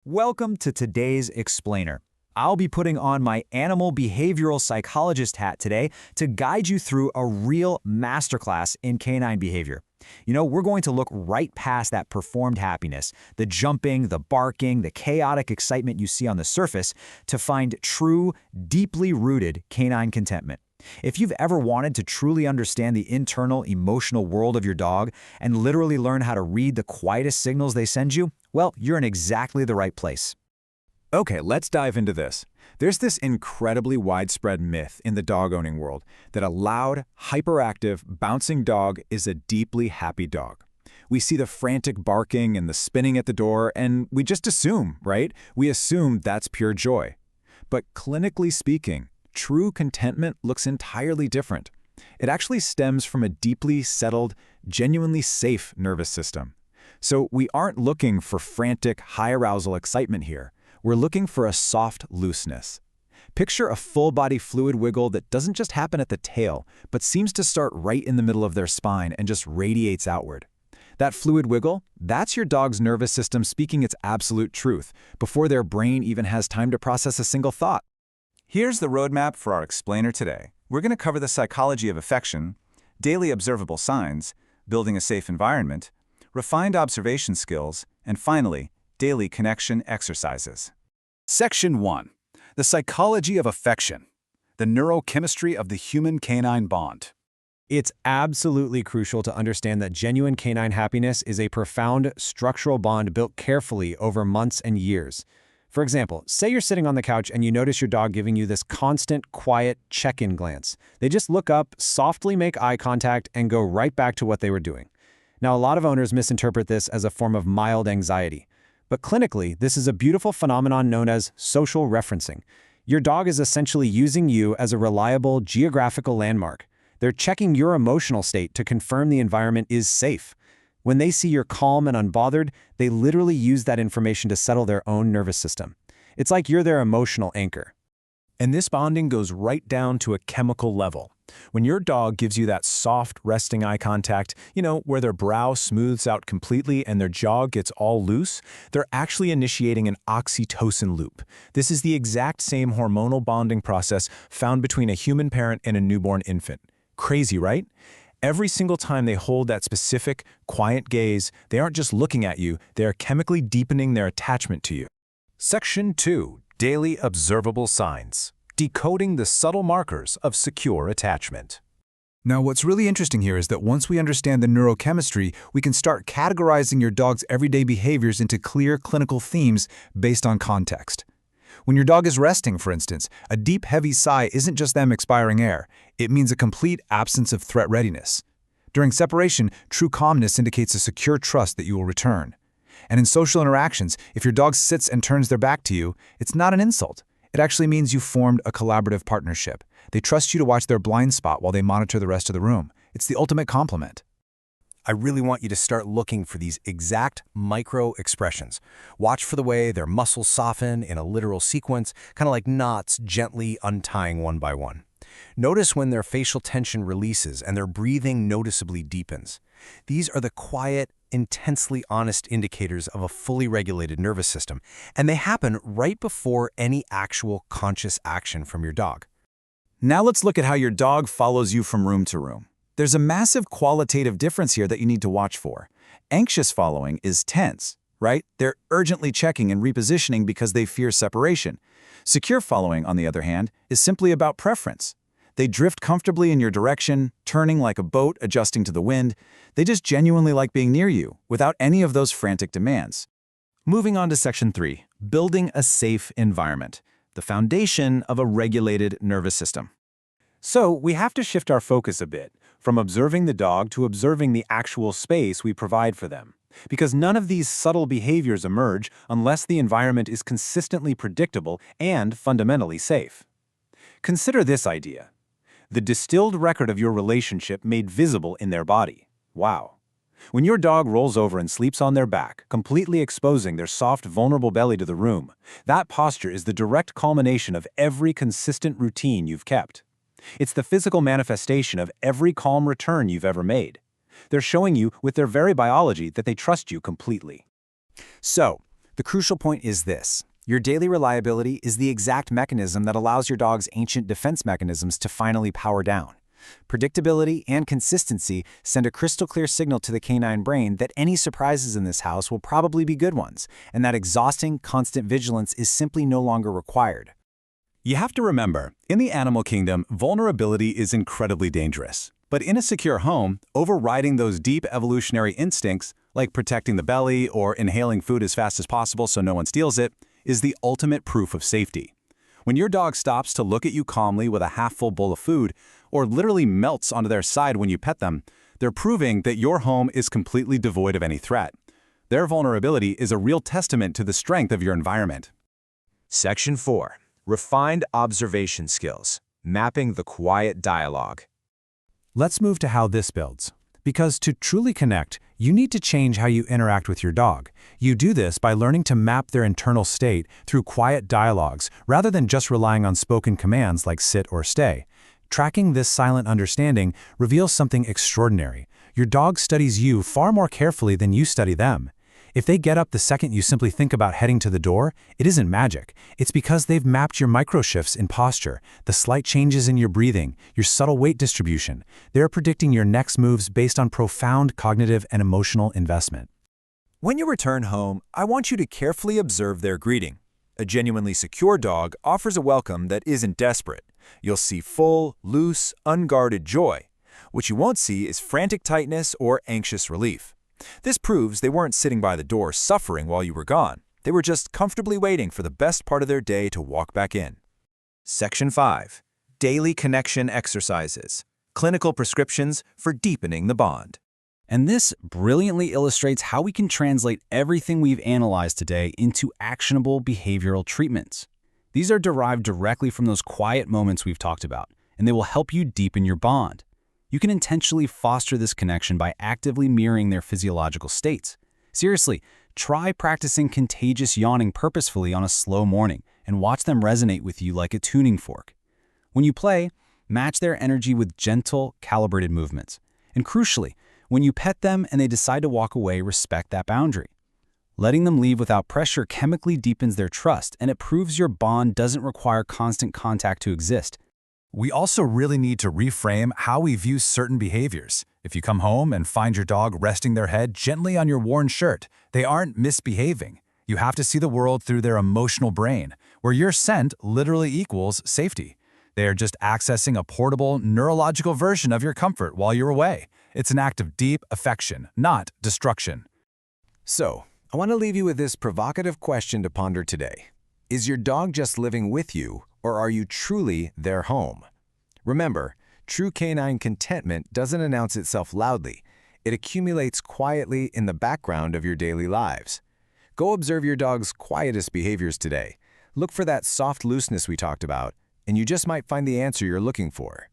Welcome to today's Explainer. I'll be putting on my animal behavioral psychologist hat today to guide you through a real masterclass in canine behavior. We're going to look right past that performed happiness, the jumping, the barking, the chaotic excitement you see on the surface, to find true, deeply rooted canine contentment. If you've ever wanted to truly understand the internal emotional world of your dog and literally learn how to read the quietest signals they send you, well, you're in exactly the right place. Okay, let's dive into this. There's this incredibly widespread myth in the dog-owning world that a loud, hyperactive, bouncing dog is a deeply happy dog. We see the frantic barking and the spinning at the door, and we just assume, right? We assume that's pure joy. But clinically speaking, true contentment looks entirely different. It actually stems from a deeply settled, genuinely safe nervous system. So we aren't looking for frantic, high-arousal excitement here. We're looking for a soft looseness. Picture a full-body fluid wiggle that doesn't just happen at the tail, but seems to start right in the middle of their spine and just radiates outward. That fluid wiggle, that's your dog's nervous system speaking its absolute truth, before their brain even has time to process a single thought. Here's the roadmap for our explainer today. We're going to cover the psychology of affection, daily observable signs, building a safe environment, refined observation skills, and finally, daily connection exercises. Section 1. The psychology of affection. The neurochemistry of the human-canine bond. It's absolutely crucial to understand that genuine canine happiness is a profound structural bond built carefully over months and years. For example, say you're sitting on the couch and you notice your dog giving you this constant, quiet check-in glance. They just look up, softly make eye contact, and go right back to what they were doing. Now, a lot of owners misinterpret this as a form of mild anxiety. But clinically, this is a beautiful phenomenon known as social referencing. Your dog is essentially using you as a reliable geographical landmark. They're checking your emotional state to confirm the environment is safe. When they see you're calm and unbothered, they literally use that information to settle their own nervous system. It's like you're their emotional anchor. And this bonding goes right down to a chemical level. When your dog gives you that soft, resting eye contact, where their brow smooths out completely and their jaw gets all loose, they're actually initiating an oxytocin loop. This is the exact same hormonal bonding process found between a human parent and a newborn infant. Crazy, right? Every single time they hold that specific, quiet gaze, they aren't just looking at you, they are chemically deepening their attachment to you. Section 2. Daily observable signs. Decoding the subtle markers of secure attachment. Now, what's really interesting here is that once we understand the neurochemistry, we can start categorizing your dog's everyday behaviors into clear clinical themes based on context. When your dog is resting, for instance, a deep, heavy sigh isn't just them expiring air. It means a complete absence of threat readiness. During separation, true calmness indicates a secure trust that you will return. And in social interactions, if your dog sits and turns their back to you, it's not an insult. It actually means you formed a collaborative partnership. They trust you to watch their blind spot while they monitor the rest of the room. It's the ultimate compliment. I really want you to start looking for these exact micro expressions. Watch for the way their muscles soften in a literal sequence, kind of like knots gently untying one by one. Notice when their facial tension releases and their breathing noticeably deepens. These are the quiet, intensely honest indicators of a fully regulated nervous system, and they happen right before any actual conscious action from your dog. Now let's look at how your dog follows you from room to room. There's a massive qualitative difference here that you need to watch for. Anxious following is tense, right? They're urgently checking and repositioning because they fear separation. Secure following, on the other hand, is simply about preference. They drift comfortably in your direction, turning like a boat, adjusting to the wind. They just genuinely like being near you, without any of those frantic demands. Moving on to Section 3, building a safe environment, the foundation of a regulated nervous system. So we have to shift our focus a bit, from observing the dog to observing the actual space we provide for them. Because none of these subtle behaviors emerge unless the environment is consistently predictable and fundamentally safe. Consider this idea: the distilled record of your relationship made visible in their body. Wow. When your dog rolls over and sleeps on their back, completely exposing their soft, vulnerable belly to the room, that posture is the direct culmination of every consistent routine you've kept. It's the physical manifestation of every calm return you've ever made. They're showing you with their very biology that they trust you completely. So, The crucial point is this. Your daily reliability is the exact mechanism that allows your dog's ancient defense mechanisms to finally power down. Predictability and consistency send a crystal clear signal to the canine brain that any surprises in this house will probably be good ones, and that exhausting, constant vigilance is simply no longer required. You have to remember, in the animal kingdom, vulnerability is incredibly dangerous. But in a secure home, overriding those deep evolutionary instincts, like protecting the belly or inhaling food as fast as possible so no one steals it, is the ultimate proof of safety. When your dog stops to look at you calmly with a half-full bowl of food, or literally melts onto their side when you pet them, they're proving that your home is completely devoid of any threat. Their vulnerability is a real testament to the strength of your environment. Section 4. Refined observation skills. Mapping the quiet dialogue. Let's move to how this builds. Because to truly connect, you need to change how you interact with your dog. You do this by learning to map their internal state through quiet dialogues rather than just relying on spoken commands like sit or stay. Tracking this silent understanding reveals something extraordinary. Your dog studies you far more carefully than you study them. If they get up the second you simply think about heading to the door, it isn't magic. It's because they've mapped your microshifts in posture, the slight changes in your breathing, your subtle weight distribution. They're predicting your next moves based on profound cognitive and emotional investment. When you return home, I want you to carefully observe their greeting. A genuinely secure dog offers a welcome that isn't desperate. You'll see full, loose, unguarded joy. What you won't see is frantic tightness or anxious relief. This proves they weren't sitting by the door suffering while you were gone. They were just comfortably waiting for the best part of their day to walk back in. Section 5. Daily connection exercises. Clinical prescriptions for deepening the bond. And this brilliantly illustrates how we can translate everything we've analyzed today into actionable behavioral treatments. These are derived directly from those quiet moments we've talked about, and they will help you deepen your bond. You can intentionally foster this connection by actively mirroring their physiological states. Seriously, try practicing contagious yawning purposefully on a slow morning and watch them resonate with you like a tuning fork. When you play, match their energy with gentle, calibrated movements. And crucially, when you pet them and they decide to walk away, respect that boundary. Letting them leave without pressure chemically deepens their trust, and it proves your bond doesn't require constant contact to exist. We also really need to reframe how we view certain behaviors. If you come home and find your dog resting their head gently on your worn shirt, they aren't misbehaving. You have to see the world through their emotional brain, where your scent literally equals safety. They are just accessing a portable, neurological version of your comfort while you're away. It's an act of deep affection, not destruction. So, I want to leave you with this provocative question to ponder today. Is your dog just living with you, or are you truly their home? Remember, true canine contentment doesn't announce itself loudly. It accumulates quietly in the background of your daily lives. Go observe your dog's quietest behaviors today. Look for that soft looseness we talked about, and you just might find the answer you're looking for.